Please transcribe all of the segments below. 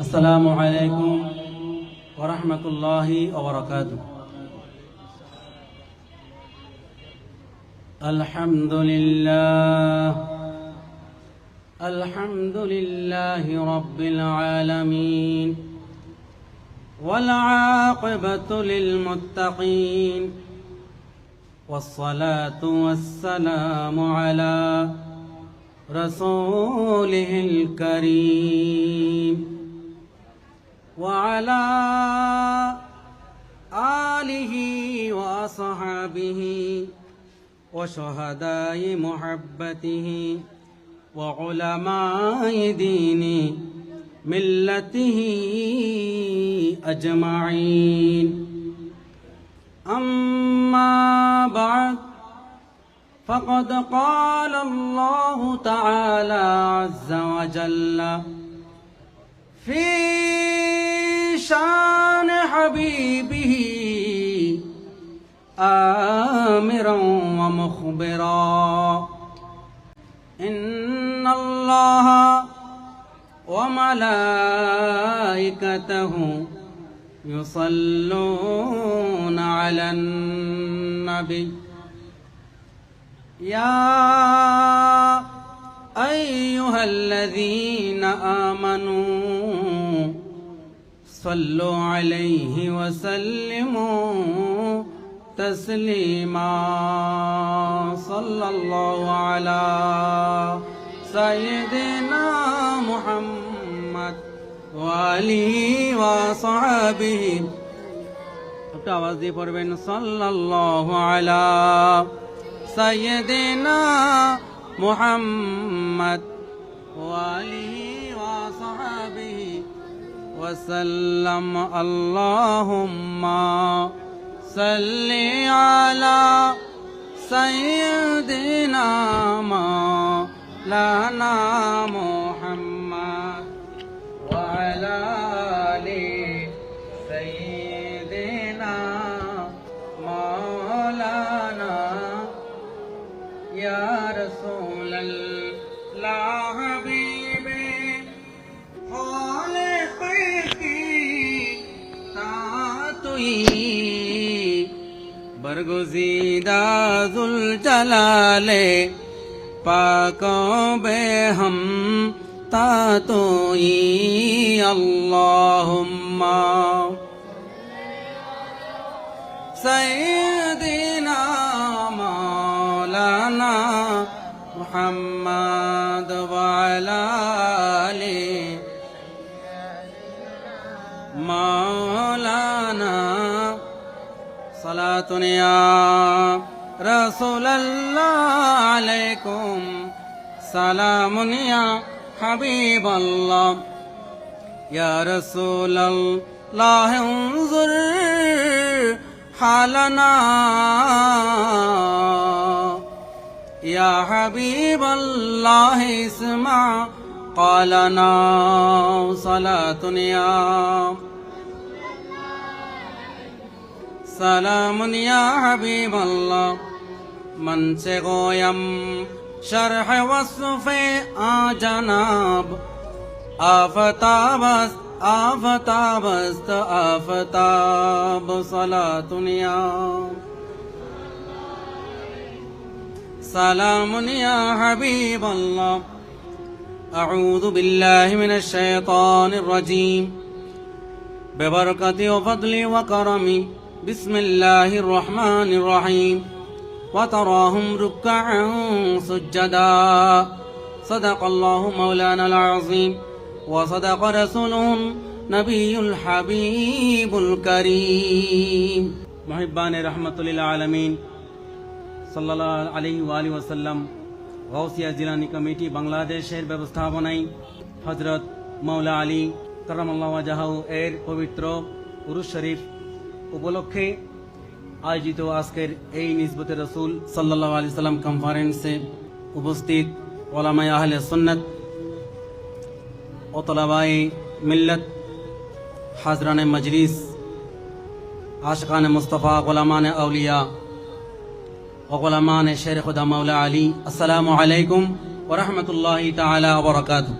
السلام عليكم ورحمة الله وبركاته. الحمد لله رب العالمين والعاقبة للمتقين والصلاة والسلام على رسوله الكريم وعلى آله وأصحابه وشهداء محبته وعلماء دين ملته أجمعين. أما بعد فقد قال الله تعالى عز وجل في شان حبيبه آمرا ومخبرا إن الله وملائكته يصلون على النبي يا أيها الذين آمنوا صلوا عليه وسلموا تسليما. صلى الله على سيدنا محمد وآله وصحبه. একটু আওয়াজ দিয়ে পড়বেন সাল্লাল্লাহু আলা সাইয়্যিদিনা মুহাম্মদ ওয়া আলিহি ওয়া সাহবিহি ওয়া সাল্লাম. আল্লাহুম্মা সাল্লি আলা সাইয়্যিদিনা মাওলানা মুহাম্মদ ওয়া আলা আলি সাইয়্যিদিনা মাওলানা ইয়া রাসূলাল্লাহ হাবিবি খালিকি তাতুই बरगुज़ीदा ज़ुल जलाले पाको बे हम तातोई. अल्लाहुम्मा सय्यिदिना मौलाना मुहम्मद व अला आलि मौलाना सलातुन या रसूलल्लाह अलैकुम सलामुन या हबीबल्लाह या रसूलल्लाह उन्जुर हालना या हबीबल्लाह इस्मा क़ालना. सलातुन या सलामुन या हबीबल्लाह मन से गोयम शरह वस्फ़े आ जनाब आफताबस्त आफताबस्त आफताब. सलातुन या सलामुन या हबीबल्लाह. अऊज़ु बिल्लाहि मिनश शैतानिर रजीम बिबरकति व फज़लि व करमि बिस्मिल्लाहिर रहमानिर रहीम. वतराहुम रुक्कअन सुज्जदा. सदक़ल्लाहु मौलानाल अज़ीम व सदक़ रसूलुहुन नबियुल हबीबुल करीम. मुहिब्बाने रहमतुल लिल आलमीन सल्लल्लाहु अलैहि व आलिहि वसल्लम गौसिया जिलानी कमेटी बांग्लादेशेर व्यवस्थापनाय हजरत मौला आলী কারামাল্লাহু ওয়াজহাহু এর পবিত্র উরুস শরীফ উপলক্ষে আয়োজিত আজকের এই নিসবতে রাসূল সাল্লাল্লাহু আলাইহি সাল্লাম কনফারেন্সে উপস্থিত উলামায়ে আহলে সুন্নাত ও তলাবায়ে মিল্লাত হাজরানে মজলিস আশিকানে মুস্তাফা গোলামানে আউলিয়া ও গোলামানে শের খুদা মাওলা আলী, আসসালামু আলাইকুম ওয়া রাহমাতুল্লাহি তাআলা ওয়া বারাকাতুহু।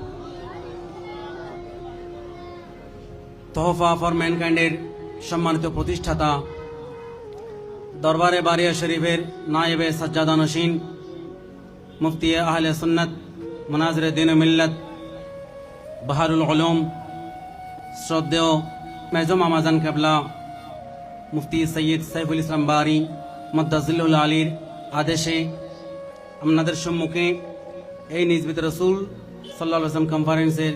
তোহফা ফর ম্যানকাইন্ডের সম্মানিত প্রতিষ্ঠাতা, দরবারে বারিয়া শরীফের নায়েবে সাজ্জাদানশীন, মুফতি আহলে সুন্নাত মুনাজিরে দ্বীন ও মিল্লাত বাহারুল উলুম, শ্রদ্ধেয় মেজম আমাজান কেবলা মুফতি সৈয়দ সাইফুল ইসলাম বারি মদ্দাজিল্লুল আলীর আদেশে আপনাদের সম্মুখে এই নিজবিত রসুল সাল্লাল্লাহু আলাইহি ওয়াসাল্লাম কনফারেন্সের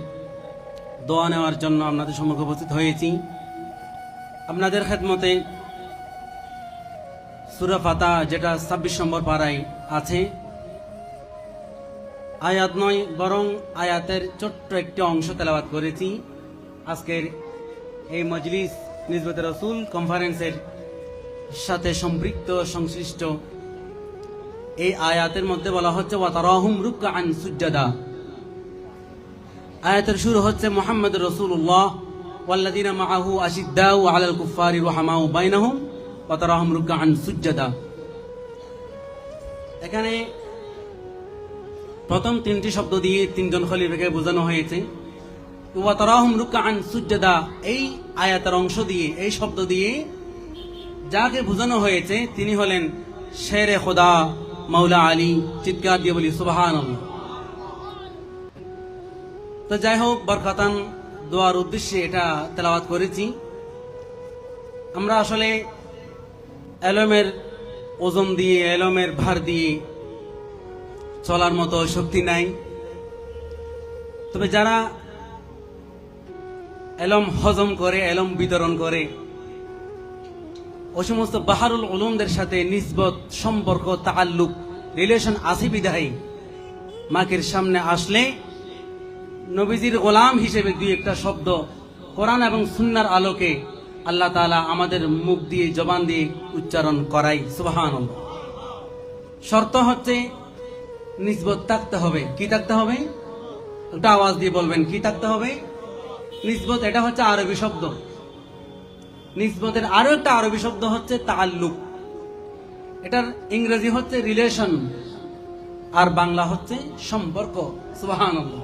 দোয়া নেওয়ার জন্য আপনাদের সম্মুখে উপস্থিত হয়েছি। আপনাদের খেদমতে সূরা ফাতিহা, যেটা 26 নম্বর পারায় আছে, আয়াত নয় বরং আয়াতের ছোট্ট একটি অংশ তেলাওয়াত করেছি। আজকের এই মজলিস নিজবত রসুল কনফারেন্সের সাথে সম্পৃক্ত সংশ্লিষ্ট এই আয়াতের মধ্যে বলা হচ্ছে ওয়াতারাহুম রুকআন সুজ্জাদা। আয়াতের শুরু হচ্ছে মুহাম্মদুর রাসূলুল্লাহ ওয়াল্লাযীনা মাআহু আশিদ্দাউ আলাল কুফফারি রুহামাউ বাইনাহুম ওয়াতারাহুম রুকআন সুজ্জাদা। এখানে প্রথম তিনটি শব্দ দিয়ে তিনজন খলিফাকে বোঝানো হয়েছে। ওয়াতারাহুম রুকআন সুজ্জাদা এই আয়াতের অংশ দিয়ে, এই শব্দ দিয়ে যাকে বোঝানো হয়েছে তিনি হলেন শেরে খোদা মাওলা আলী। চিৎকার দিয়ে বলি সুবহানাল্লাহ। তো যাই হোক, বরকাতান দোয়ার উদ্দেশ্যে এটা তেলাওয়াত করেছি। আমরা আসলে এলমের ওজন দিয়ে, এলমের ভার দিয়ে চলার মতো শক্তি নাই। তবে যারা এলম হজম করে, এলম বিতরণ করে, ওই সমস্ত বাহারুল উলুমদের সাথে নিসবত, সম্পর্ক, তাআল্লুক, রিলেশন আছে বিধায় মাকের সামনে আসলে নবীজির গোলাম হিসেবে দুই একটা শব্দ কোরআন এবং সুন্নাহর আলোকে আল্লাহ তাআলা আমাদের মুখ দিয়ে, জবান দিয়ে উচ্চারণ করাই। সুবহানাল্লাহ। শর্ত হচ্ছে নিসবত থাকতে হবে। কি থাকতে হবে? একটা আওয়াজ দিয়ে বলবেন, কি থাকতে হবে? নিসবত, এটা হচ্ছে আরবি শব্দ। নিসবতের আরো একটা আরবি শব্দ হচ্ছে তাআল্লুক। এটার ইংরেজি হচ্ছে রিলেশন, আর বাংলা হচ্ছে সম্পর্ক। সুবহানাল্লাহ।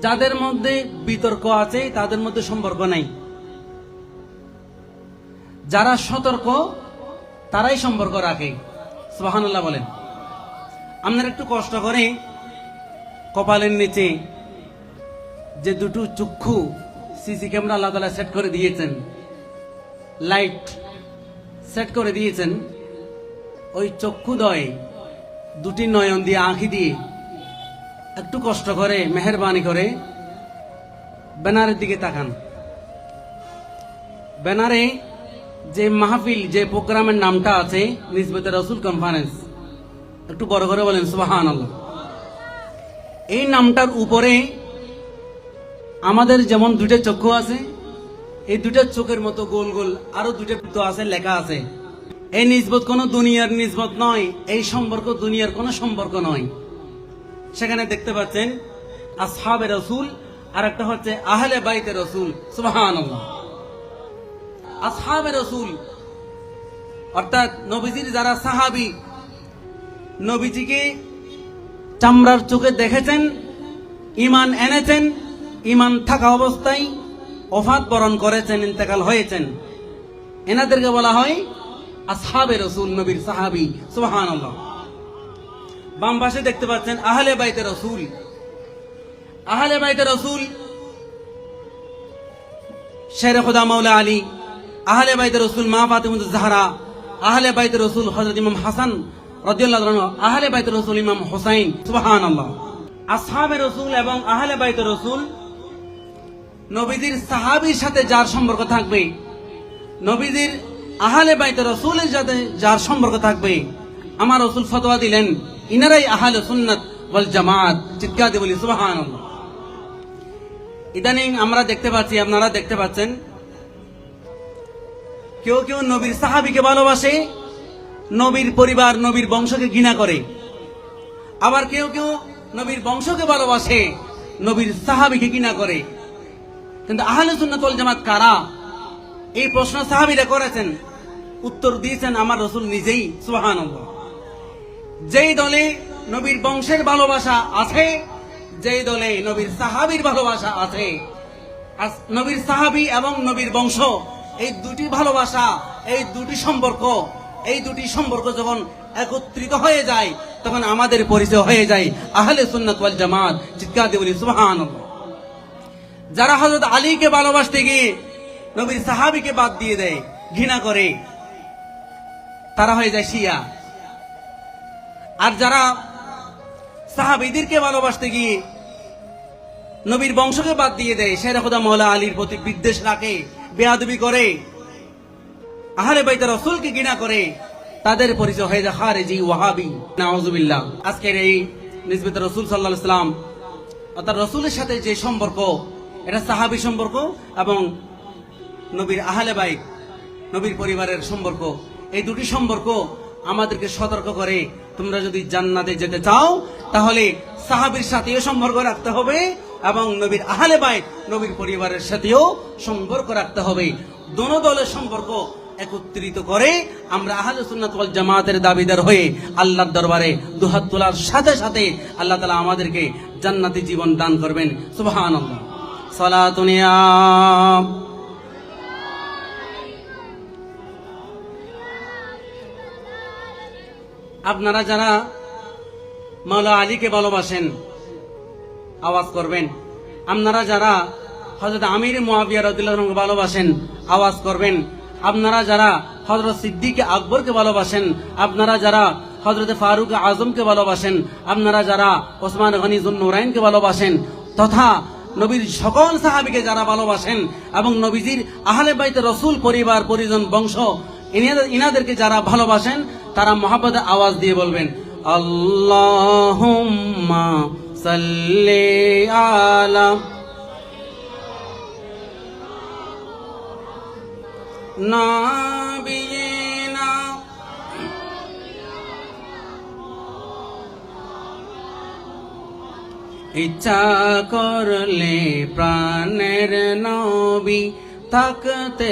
যাদের মধ্যে বিতর্ক আছে তাদের মধ্যে সম্পর্ক নাই। যারা সতর্ক তারাই সম্পর্ক রাখে। সুবহানাল্লাহ বলেন। আপনারা একটু কষ্ট করে কপালের নিচে যে দুটো চক্ষু সিসি ক্যামেরা আল্লাহ তাআলা সেট করে দিয়েছেন, লাইট সেট করে দিয়েছেন, ওই চক্ষুদ্বয় দুটি নয়ন দিয়ে, আঁখি দিয়ে একটু কষ্ট করে মেহেরবানি করে ব্যানারের দিকে তাকান। ব্যানারে যে মাহফিল, যে প্রোগ্রামের নামটা আছে নিজবত রসুল কনফারেন্স, একটু বড় করে বলেন সুবহানাল্লাহ। এই নামটার উপরে আমাদের যেমন দুটো চক্ষু আছে, এই দুটো চোখের মতো গোল গোল আরো দুটো তো আছে, লেখা আছে। এই নিসবত কোনো দুনিয়ার নিসবত নয়, এই সম্পর্ক দুনিয়ার কোনো সম্পর্ক নয়। সেখানে দেখতে পাচ্ছেন আসহাবে রাসূল, আর একটা হচ্ছে আহলে বাইতে রাসূল। সুবহানাল্লাহ। আসহাবে রাসূল অর্থাৎ নবীজির যারা সাহাবী, নবীজিকে চামড়ার চোখে দেখেছেন, ঈমান এনেছেন, ঈমান থাকা অবস্থায় ওফাত বরণ করেছেন, ইন্তেকাল হয়েছেন, এনাদেরকে বলা হয় আসহাবে রাসূল, নবীর সাহাবী। সুবহানাল্লাহ। বাম পাশে দেখতে পাচ্ছেন আহলে বাইতে রাসূল। আহলে বাইতে রাসূল শের খোদা মাওলা আলী, আহলে বাইতে রাসূল মা ফাতিমা জাহরা, আহলে বাইতে রাসূল হযরত ইমাম হাসান রাদিয়াল্লাহু আনহু, আহলে বাইতে রাসূল ইমাম হুসাইন। সুবহানাল্লাহ। আসহাবে রাসূল এবং আহলে বাইতে রাসূল, নবীজির সাহাবীর সাথে যার সম্পর্ক থাকবে, নবীজির আহলে বাইতে রাসূলের সাথে যার সম্পর্ক থাকবে, আমার রাসূল ফতোয়া দিলেন ইনারাই আহলে সুন্নাত ওয়াল জামাত। চিৎকার দিয়ে বলি সুবহানাল্লাহ। ইদানিং আমরা দেখতে পাচ্ছি, আপনারা দেখতে পাচ্ছেন, কেউ কেউ নবীর সাহাবীকে ভালোবাসে, নবীর পরিবার, নবীর বংশকে ঘৃণা করে। আবার কেউ কেউ নবীর বংশকে ভালোবাসে, নবীর সাহাবীকে ঘৃণা করে। কিন্তু আহলে সুন্নাত ওয়াল জামাত কারা? এই প্রশ্ন সাহাবীরা করেছেন, উত্তর দিয়েছেন আমার রাসূল নিজেই। সুবহানাল্লাহ। যেই দলে নবীর বংশের ভালোবাসা আছে, যেই দলে নবীর সাহাবীর ভালোবাসা আছে, নবীর সাহাবী এবং নবীর বংশ, এই দুটি ভালোবাসা, এই দুটি সম্পর্ক যখন একত্রিত হয়ে যায় তখন আমাদের পরিচয় হয়ে যায় আহলে সুন্নাত ওয়াল জামাত। চিৎকার দিয়ে বলি সুবহানাল্লাহ। যারা হযরত আলীকে ভালোবাসতে গিয়ে নবীর সাহাবীকে বাদ দিয়ে দেয়, ঘৃণা করে, তারা হয়ে যায় শিয়া। আর যারা সাহাবীদেরকে ভালোবাসতে গিয়ে নবীর বংশকে বাদ দিয়ে দেয়, শের খোদা মওলা আলীর প্রতি বিদ্বেষ রাখে, বেয়াদবি করে, আহলে বাইত রাসূলকে ঘৃণা করে, তাদের পরিচয় হয়ে যায় খারেজি, ওয়াহাবি, নাউযুবিল্লাহ। আজকের এই নিসবত রাসূল সাল্লাল্লাহু আলাইহি ওয়াসাল্লাম অর্থাৎ রাসূলের সাথে যে সম্পর্ক, এটা সাহাবী সম্পর্ক এবং নবীর আহলে বাইত, নবীর পরিবারের সম্পর্ক, এই দুটি সম্পর্ক আমাদেরকে সতর্ক করে, তোমরা যদি জান্নাতে যেতে চাও তাহলে সাহাবীর সাথেও সম্পর্ক রাখতে হবে এবং নবীর আহলে বাইত, নবীর পরিবারের সাথেও সম্পর্ক রাখতে হবে। দোনো দলের সম্পর্ক একত্রিত করে আমরা আহলে সুন্নাত ওয়াল জামাতের দাবিদার হয়ে আল্লাহর দরবারে দুহাত তোলার সাথে সাথে আল্লাহ তাআলা আমাদেরকে জান্নাতি জীবন দান করবেন। সুবহানাল্লাহ। সালাতুন ইয়া আপনারা যারা মাওলা আলীকে ভালোবাসেন আওয়াজ করবেন। আপনারা যারা হযরত আমির মুয়াবিয়া রাদিয়াল্লাহু আনহুকে ভালোবাসেন আওয়াজ করবেন। আপনারা যারা হযরত সিদ্দিক আকবরকে ভালোবাসেন, আপনারা যারা হযরত ফারুক আজমকে ভালোবাসেন, আপনারা যারা ওসমান গনি যুন্নুরাইনকে ভালোবাসেন তথা নবীর সকল সাহাবীকে যারা ভালোবাসেন এবং নবীজির আহলে বাইত রাসূল পরিবার পরিজন বংশ ইনাদেরকে যারা ভালোবাসেন তারা মহব্বতে আওয়াজ দিয়ে বলবেন আল্লাহুম্মা সাল্লি আলা নাবিয়িনা ইচ্ছা করলে প্রাণের নবী থাকতে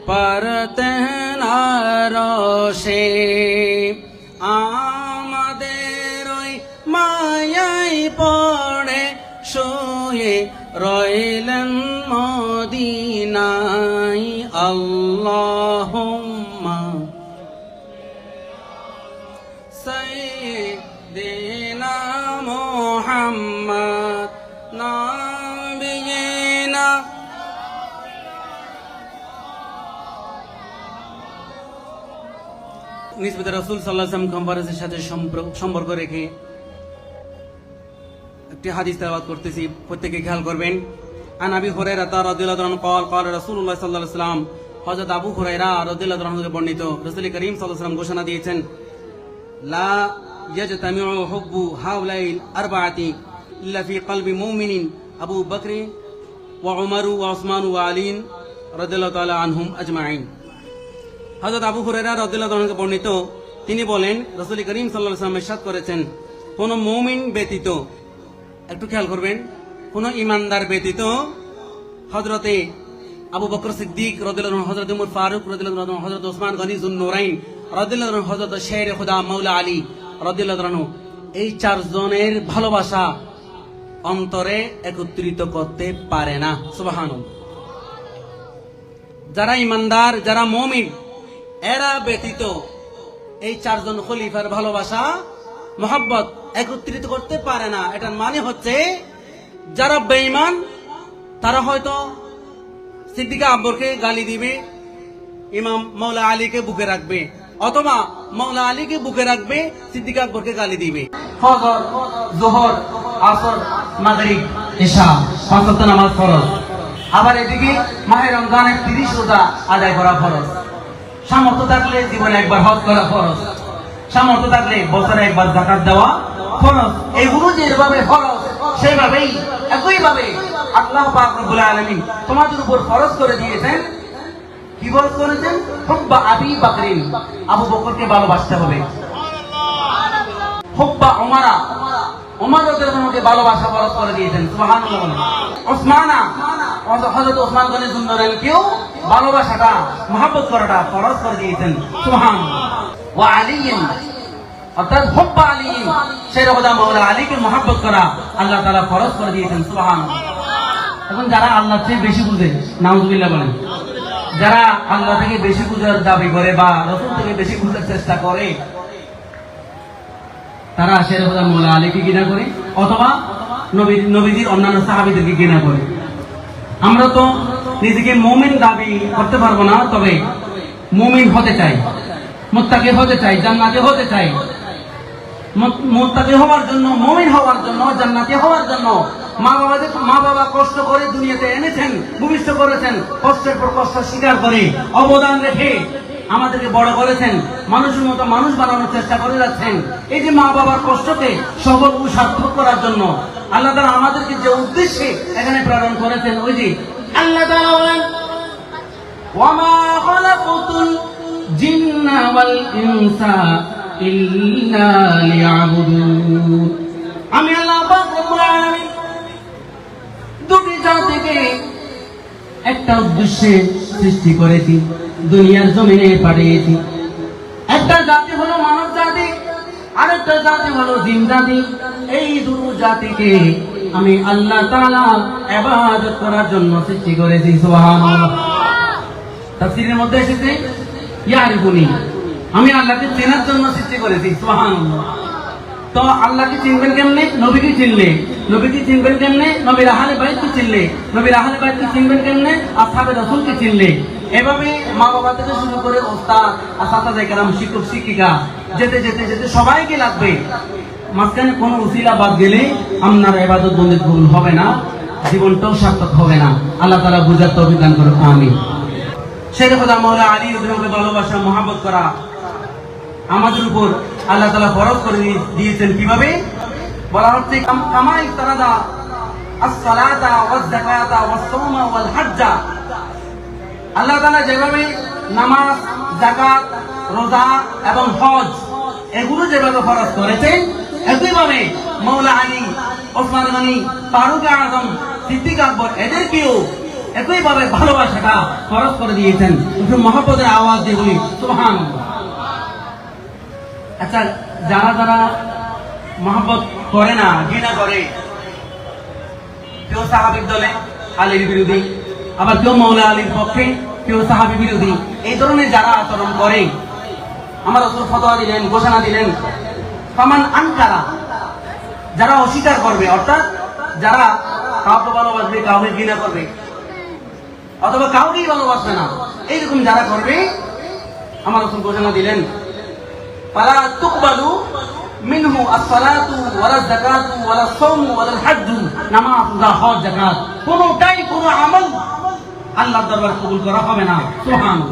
পারতেন আরশে, আমাদের ওই মায়াই পড়ে শুয়ে রইলেন মদিনায়। আল্লাহুম্মা সাইয়্যিদিনা মুহাম্মদ নাবিয়িনা নিসবত রাসূল সাল্লাল্লাহু আলাইহি ওয়াসাল্লাম কনফারেন্সের সাথে সম্পর্ক রেখে একটি হাদিস তেলাওয়াত করতেছি, প্রত্যেকে খেয়াল করবেন। আন আবি হুরায়রা রাদিয়াল্লাহু আনহু قال قال رسول الله صلى الله عليه وسلم, হযরত আবু হুরায়রা রাদিয়াল্লাহু আনহু থেকে বর্ণিত, রাসূল করিম সাল্লাল্লাহু আলাইহি ওয়াসাল্লাম ঘোষণা দিয়েছেন লা ইয়াজতামিউ হুব্বু হাউলাইল আরবাআতি ইল্লা ফি কলবি মুমিনিন আবু বকর ওয়া উমর ওয়া উসমান ওয়া আলী রাদিয়াল্লাহু তাআলা আনহুম আজমাইন। হযরত আবু হুরায়রা রাদিয়াল্লাহু আনহু থেকে বর্ণিত, তিনি বলেন রাসূল করিম সাল্লাল্লাহু আলাইহি ওয়াসাল্লাম ইরশাদ করেছেন, কোন মুমিন ব্যতীত, একটু খেয়াল করবেন, কোন ইমানদার ব্যতীত হযরতে আবু বকর সিদ্দিক রাদিয়াল্লাহু আনহু, হযরত উমর ফারুক রাদিয়াল্লাহু আনহু, হযরত ওসমান গনি যুন্নুরাইন রাদিয়াল্লাহু আনহু, হযরত শের খুদা মাওলা আলী রাদিয়াল্লাহু আনহু, এই চারজনের ভালোবাসা অন্তরে একত্রিত করতে পারে না। সুবহানাল্লাহ। যারা ইমানদার, যারা মুমিন, এরা ব্যতীত এই চারজন খলিফার ভালোবাসা মহব্বত একত্রিত করতে পারে না। এটার মানে হচ্ছে যারা বেঈমান তারা হয়তো সিদ্দিক আকবরকে গালি দিবে, ইমাম মাওলা আলীকে বুকে রাখবে, অথবা মাওলা আলীকে বুকে রাখবে, সিদ্দিক আকবরকে গালি দিবে। ফজর, যোহর, আসর, মাগরিব, ইশা, পাঁচ ওয়াক্ত নামাজ ফরজ। আবার এদিকে মাহে রমজানের 30 রোজা আদায় করা ফরজ। সামর্থ্য থাকলে জীবনে একবার হজ করা ফরজ। সামর্থ্য থাকলে বছরে একবার যাকাত দেওয়া ফরজ। এগুলো যেভাবে ফরজ সেভাবেই একইভাবে আল্লাহ পাক রব্বুল আলামিন তোমাদের উপর ফরজ করে দিয়েছেন। কি ফরজ করেছেন? হুব্বা আবি বকরিন, আবু বকরকে ভালোবাসতে হবে। হুব্বা উমারা, উমর রাদিয়াল্লাহু আনহুকে ভালোবাসা ফরজ করে দিয়েছেন। সুবহানাল্লাহ। ওসমানা, হযরত ওসমান গনি যুন্নুরাইনকেও ভালোবাসাটা, মহব্বত করাটা ফরজ করে দিয়েছেন। সুবহানাল্লাহ। ওয়া আলীন, অর্থাৎ হুব্বা আলী, শের খুদা মাওলা আলীকে মহব্বত করা আল্লাহ তাআলা ফরজ করে দিয়েছেন। সুবহানাল্লাহ। এখন যারা আল্লাহ থেকে বেশি বুঝে, নাউজুবিল্লাহ বলেন, যারা আল্লাহ থেকে বেশি বুঝার দাবি করে বা রাসূল থেকে বেশি বুঝার চেষ্টা করে, তারা শেরে খোদা মৌলা আলীকে ঘৃণা করে অথবা নবীজির অন্যান্য সাহাবীদেরকে ঘৃণা করে। আমরা তো নিজেকে মুমিন দাবি করতে পারবো না, তবে মুমিন হতে চাই, মুত্তাকি হতে চাই, জান্নাতি হতে চাই। মুত্তাকি হওয়ার জন্য, মুমিন হওয়ার জন্য, জান্নাতি হওয়ার জন্য মা বাবা কষ্ট করে দুনিয়াতে এনেছেন, ভূমিষ্ঠ করেছেন, কষ্টের পর কষ্ট স্বীকার করে অবদান রেখে আমাদেরকে বড় করেছেন, মানুষের মতো মানুষ বানানোর চেষ্টা করে যাচ্ছেন। এই যে মা বাবার কষ্টকে সফল ও সার্থক করার জন্য আল্লাহ তাআলা আমাদেরকে যে উদ্দেশ্যে এখানে প্রেরণ করেছেন, ওই যে আল্লাহ তাআলা বলেন, ওয়ামা খালাকুতুল জিন্না ওয়াল ইনসা ইল্লা লিয়াবুদুন। আমি আল্লাহ পাক রব্বুল আলামিন দুটি জাতিকে একটা উদ্দেশ্যে সৃষ্টি করেছি, দুনিয়ার জমিনে পাঠিয়েছি। একটা জাতি হলো মানব জাতি, আরেকটা জাতি হলো জিন জাতি। এই দুটো জাতিকে আমি আল্লাহ তাআলা ইবাদত করার জন্য সৃষ্টি করেছি। সুবহানাল্লাহ। তাফসীরের মধ্যে এসেছে ইয়ারিফুনি, আমি আল্লাহকে চেনার জন্য সৃষ্টি করেছি। সুবহানাল্লাহ। তো আল্লাহকে চিনবেন কেমনে? নবীকে চিনলে। নবীকে চিনবেন কেমনে? নবীর আহলে বাইতকে চিনলে। নবীর আহলে বাইতকে চিনবেন কেমনে? আসহাবে রাসূলকে চিনলে। এভাবে মা বাবা থেকে শুরু করে ওস্তাদ, আসাতাজে কেরাম, শিক্ষক শিক্ষিকা, যেতে যেতে যেতে সবাইকে লাগবে। মাঝখানে কোনো উসিলা বাদ গেলে আপনার ইবাদত বন্দেগি কবুল হবে না, জীবনটাও সার্থক হবে না। আল্লাহ তাআলা বুঝার তৌফিক দান করুন, আমিন। শেরে খোদা মাওলা আলী রাদিয়াল্লাহু ভালোবাসা, মহব্বত করা আমাদের উপর আল্লাহ তাআলা ফরজ করে দিয়েছেন। কিভাবে বলা হচ্ছে? কামা ইফতারাদা আস-সালাতা ওয়াজ-যাকাতা ওয়াস-সাওমা ওয়াল-হাজ্জা। আল্লাহ তাআলা যেভাবে নামাজ, যাকাত, রোজা এবং হজ এগুলো যেভাবে ফরজ করেছেন, একইভাবে মাওলা আলী, ওসমান গনি, ফারুক আযম, সিদ্দিক আকবর এদেরকেও একইভাবে ভালোবাসাটা ফরজ করে দিয়েছেন। একটু মহব্বতের আওয়াজ দিয়ে বলি সুবহানাল্লাহ। আচ্ছা, যারা যারা মহব্বত করে না, ঘৃণা করে, কেউ সাহাবীর দলে আলীর বিরোধী, আবার কেউ মাওলা আলীর পক্ষে, কেউ সাহাবী বিরোধী, এই ধরনের যারা আচরণ করে, আমার রাসূল ফতোয়া দিলেন, ঘোষণা দিলেন, ফামান আনকারা, যারা অস্বীকার করবে, অর্থাৎ যারা কাউকে ভালোবাসবে, কাউকে ঘৃণা করবে, অথবা কাউকেই ভালোবাসবে না, এইরকম যারা করবে, আমার রাসূল ঘোষণা দিলেন, ফালা তুকবালু মিনহু আস-সালাতু ওয়ালা যাকাতু ওয়ালা সাওমু ওয়ালা হাজ্জু। নামাজ, রোজা, হজ, যাকাত কোনটাই কোনো আমল আল্লাহর দরবারে কবুল করা হবে না। সুবহানাল্লাহ।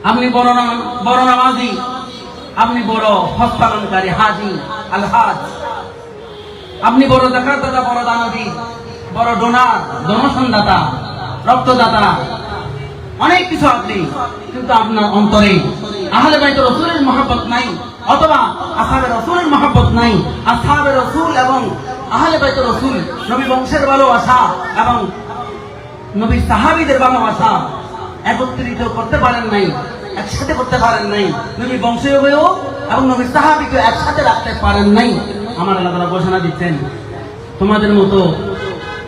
আপনি বড় নামাজি, আপনি বড় হজ পালনকারী হাজি, আল হাজ, আপনি বড় যাকাত দাতা, বড় দানবী, বড় ডোনার, ডোনেশন দাতা, রক্তদাতা, অনেক কিছু আপনি, কিন্তু আপনার অন্তরে আহলে বাইত রাসূলের মহব্বত নাই, অথবা আসহাবে রাসূলের মহব্বত নাই। আসহাবে রাসূল এবং আহলে বাইত রাসূল, নবী বংশের ভালোবাসা এবং নবী সাহাবীদের ভালোবাসা একত্রিত করতে পারেন নাই, একসাথে করতে পারেন নাই। নবী বংশীয় হয়েও এবং নবী সাহাবীকে একসাথে রাখতে পারেন নাই। আমার আল্লাহ তাআলা ঘোষণা দিচ্ছেন, তোমাদের মতো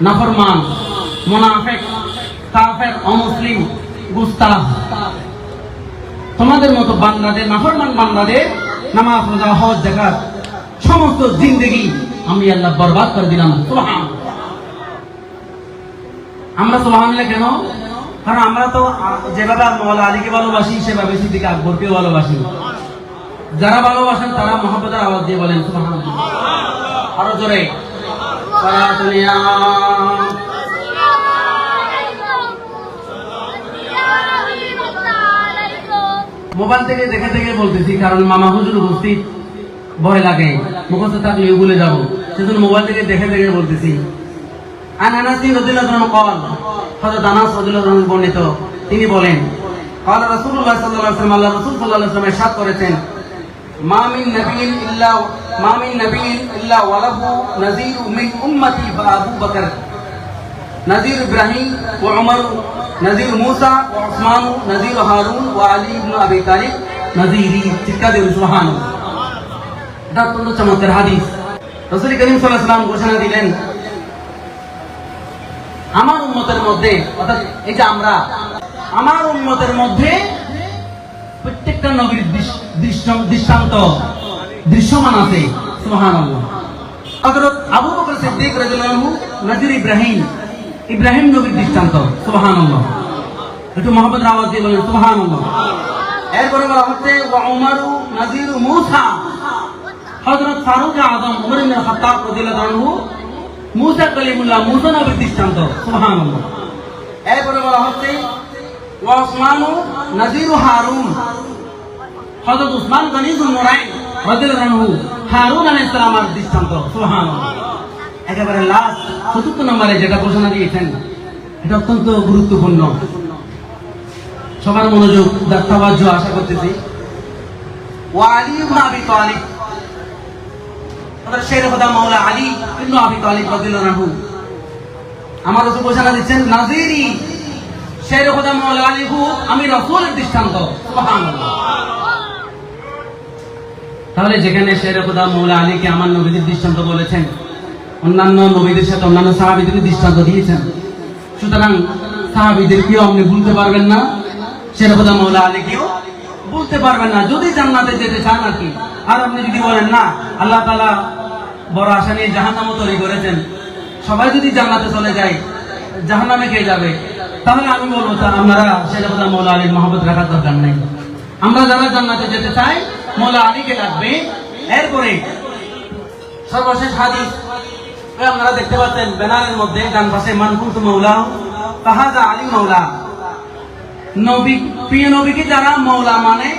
নাফরমান, মুনাফিক, কাফের, অমুসলিম, গুস্তাখ, তোমাদের মতো বান্দাদের, নাফরমান বান্দাদের নামাজ, রোজা, হজ, যাকাত সমস্ত জিন্দেগি আমি আল্লাহ বরবাদ করে দিলাম। সুবহানাল্লাহ। আমরা সুবহানাল্লাহ কেন? কারণ আমরা তো যেভাবে মাওলা আলীকে ভালোবাসি, সেভাবে সিদ্দিক আকবরকেও ভালোবাসি। যারা ভালোবাসেন তারা মহব্বতের আওয়াজ দিয়ে বলেন সুবহানাল্লাহ। আরো জোরে। মোবাইল থেকে দেখে দেখে বলতেছি, কারণ মামা হুজুর উপস্থিত, ভয় লাগে, মুখস্থ থাকলে ভুলে যাবো, সেজন্য মোবাইল থেকে দেখে দেখে বলতেছি। আন আনাস রাদিয়াল্লাহু আনহু قال, হযরত আনাস রাদিয়াল্লাহু আনহু বর্ণিত, তিনি বলেন, قال রাসূলুল্লাহ সাল্লাল্লাহু আলাইহি ওয়াসাল্লাম, আল্লাহ রাসূল সাল্লাল্লাহু আলাইহি ওয়াসাল্লাম ইরশাদ করেছেন, মা মিন নাবিয়্যিন ইল্লা ওয়ালাহু নাযীরু মিন উম্মতি ফাআবু বকর, নাযীর ইব্রাহিম ওয়া উমর, নাযীর মূসা ওয়া উসমান, নাযীর হারুন ওয়া আলী ইবনে আবি তালিব, নাযীরি। চিৎকার দিয়ে সুবহানাল্লাহ। এটা অত্যন্ত চমৎকার হাদিস। রাসূল করিম সাল্লাল্লাহু আলাইহি ওয়াসাল্লাম ঘোষণা দিলেন, আমার উম্মতের মধ্যে, অর্থাৎ এই যে আমরা, আমার উম্মতের মধ্যে প্রত্যেকটা নবীর দৃষ্টান্ত দৃশ্যমান আছে। সুবহানাল্লাহ। হযরত আবু বকর সিদ্দিক রাদিয়াল্লাহু আনহু নজির ইব্রাহিম নবীর দৃষ্টান্ত। সুবহানাল্লাহ। একটু মুহাম্মদ আওয়াজ দিয়ে বলেন সুবহানাল্লাহ। এরপরে বলা হচ্ছে ওয়া উমারু নজির মূসা, হযরত ফারুক আযম উমর ইবনে খাত্তাব রাদিয়াল্লাহু আনহু মূসা কালিমুল্লাহ, মূসা নবীর দৃষ্টান্ত। সুবহানাল্লাহ। এরপরে বলা হচ্ছে ওয়া উসমানু নজির হারুন, হযরত উসমান গনিজুন নুরাইন রাদিয়াল্লাহু আনহু হারুন আলাইহিস সালামের দৃষ্টান্ত। সুবহানাল্লাহ। একেবারে লাস্ট ৪৪ নম্বরে যেটা ঘোষণা দিয়েছেন, এটা অত্যন্ত গুরুত্বপূর্ণ, সবার মনোযোগ তাওয়াজ্জু আশা করতেছি। ওয়া আলী ইবনে আবি তালিব, শের খোদা মাওলা আলী ইবনে আবি তালিব রাদিয়াল্লাহু আনহু আমার রাসূল ঘোষণা দিচ্ছেন নাজিরি, শের খোদা মাওলা আলী হু আমি রাসূলের দৃষ্টান্ত। সুবহানাল্লাহ। তাহলে যেখানে শের খোদা মাওলা আলীকে আমার নবীদের দৃষ্টান্ত বলেছেন, অন্যান্য নবীদের সাথে অন্যান্য সাহাবীদের দৃষ্টান্ত দিয়েছেন, সুতরাং সাহাবীদেরকেও আপনি ভুলতে পারবেন না, শের খোদা মাওলা আলীকেও বলতে পারবেন না, যদি জান্নাতে যেতে চান আর কি। আর আপনি যদি বলেন না আল্লাহ তাআলা বড় আশা নিয়ে জাহান্নামও তৈরি করেছেন, সবাই যদি জান্নাতে চলে যায় জাহান্নামে কে যাবে, তাহলে আমি বলবো আপনারা শের খোদা মাওলা আলীর মহব্বত রাখার দরকার নেই। আমরা যারা জান্নাতে যেতে চাই মাওলা আলীকে লাগবে। এরপরে সর্বশেষ হাদিস আপনারা দেখতে পাচ্ছেন ব্যানারের মধ্যে ডান পাশে মান কুনতু মাওলা ফাহাযা আলী মাওলা, নবী প্রিয় নবীকে যারা মাওলা মানে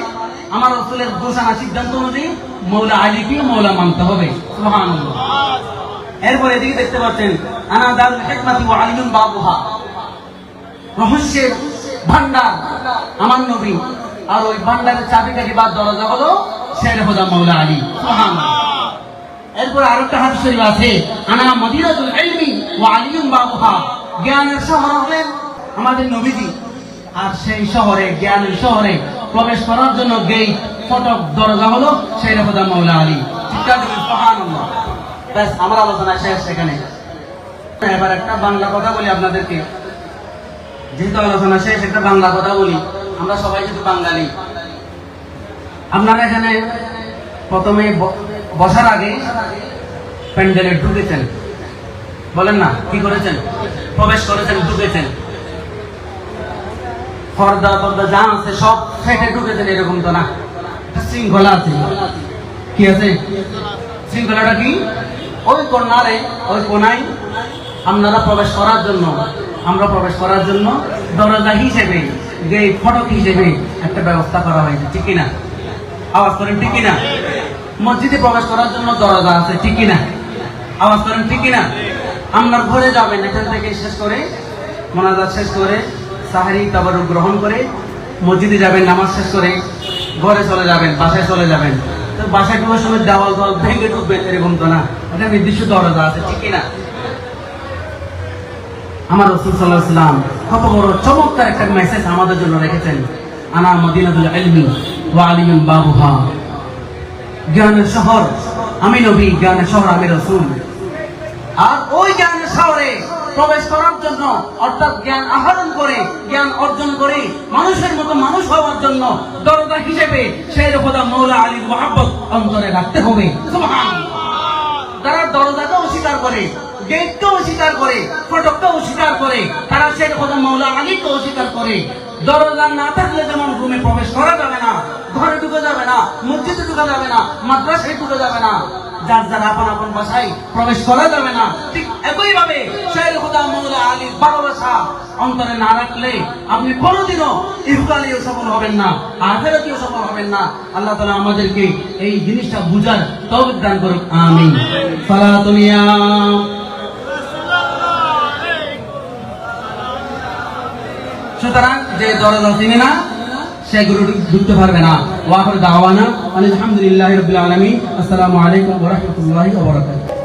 আমার রাসূলের ঘোষণা সিদ্ধান্ত অনুযায়ী মাওলা আলীকে মাওলা মানতে হবে। সুবহানাল্লাহ। এরপরে এদিকে দেখতে পাচ্ছেন আনা দারুল হিকমাতি ওয়া আলিয়ুন বাবুহা, রহস্যের ভান্ডার আমার নবী, আর ওই ভান্ডারের চাবিকাঠি বা দরজা হলো শের খোদা মাওলা আলী। সুবহানাল্লাহ। এরপর আরেকটা হাদিস শরীফ আছে আনা মদিনাতুল ইলমি ওয়া আলিয়ুন বাবুহা, জ্ঞানের শহর হলেন আমাদের নবীজি, আর সেই শহরে জ্ঞানের শহরে প্রবেশ করার জন্য গেট ফটক দরজা হলো শের খোদা মাওলা আলী। সুবহানাল্লাহ। ব্যাস আমার আলোচনা শেষ সেখানে। এবার একটা বাংলা কথা বলি আপনাদেরকে, যেহেতু আলোচনা শেষ একটা বাংলা কথা বলি। আমরা সবাই যেহেতু বাঙালি, আপনারা এখানে প্রথমে বসার আগে প্যান্ডেলে ঢুকেছেন, বলেন না কি করেছেন? প্রবেশ করেছেন, ঢুকেছেন, পর্দা পর্দা যা আছে সব ফেটে ঢুকেছেন, এরকম তো না, একটা শৃঙ্খলা আছে। কি আছে শৃঙ্খলাটা? কি ওই কর্নারে ওই কোনায় আপনারা প্রবেশ করার জন্য, আমরা প্রবেশ করার জন্য দরজা হিসেবে গেট ফটক হিসেবে একটা ব্যবস্থা করা হয়েছে, ঠিক কিনা? আওয়াজ করেন ঠিক কিনা? মসজিদে প্রবেশ করার জন্য দরজা আছে, ঠিক কিনা? আওয়াজ করেন ঠিক কিনা? আপনার ঘরে যাবেন, এখান থেকে শেষ করে মোনাজাত শেষ করে সাহারি তাবারুক গ্রহণ করে মসজিদে যাবেন, নামাজ শেষ করে ঘরে চলে যাবেন, বাসায় চলে যাবেন। তো বাসায় ঢোকার সময় দেওয়াল দল ভেঙে ঢুকবেন এরকম তো না, এটা নির্দিষ্ট দরজা আছে, ঠিক কিনা? আমার রাসূল সাল্লাল্লাহু আলাইহি ওয়াসাল্লাম কত বড় চমৎকার একটা মেসেজ আমাদের জন্য রেখেছেন, আনা মদিনাতুল ইলমি ওয়া আলিয়ুন বাবুহা, জ্ঞানের শহর আমি নবী, জ্ঞানের শহর আমি রাসূল। আর ওই জ্ঞানের শহরে প্রবেশ করার জন্য, অর্থাৎ জ্ঞান আহরণ করে জ্ঞান অর্জন করে মানুষের মতো মানুষ হওয়ার জন্য দরজা হিসেবে শের খোদা মাওলা আলীর মহব্বত অন্তরে রাখতে হবে। সুবহানাল্লাহ। যারা দরজাকে অস্বীকার করে, গেটকে অস্বীকার করে, ফটককে অস্বীকার করে, তারা শের খোদা মাওলা আলীকে অস্বীকার করে। দরজা না থাকলে যেমন রুমে প্রবেশ করা যাবে না, ঘরে ঢুকে যাবে না, মসজিদে ঢুকে যাবে না, মাদ্রাসায় ঢুকে যাবে না, যার যার আপন আপন বাসায় প্রবেশ করা যাবে না, ঠিক একই ভাবে শের খোদা মাওলা আলীর ভালোবাসা অন্তরে না রাখলে আপনি কোনোদিনও ইহকালেও সফল হবেন না, আখিরাতেও সফল হবেন না। আল্লাহ তাআলা আমাদেরকে এই জিনিসটা বুঝার তৌফিক দান করুক, আমিন। সালাতুনিয়া সুতরাং যে দরজা চিনে না সেগুলো ঢুকতে পারবে না। ওয়া আখিরু দাওয়ানা আলহামদুলিল্লাহি রাব্বিল আলামিন। আসসালামু আলাইকুম ওয়া রাহমাতুল্লাহি ওয়া বারাকাতুহু।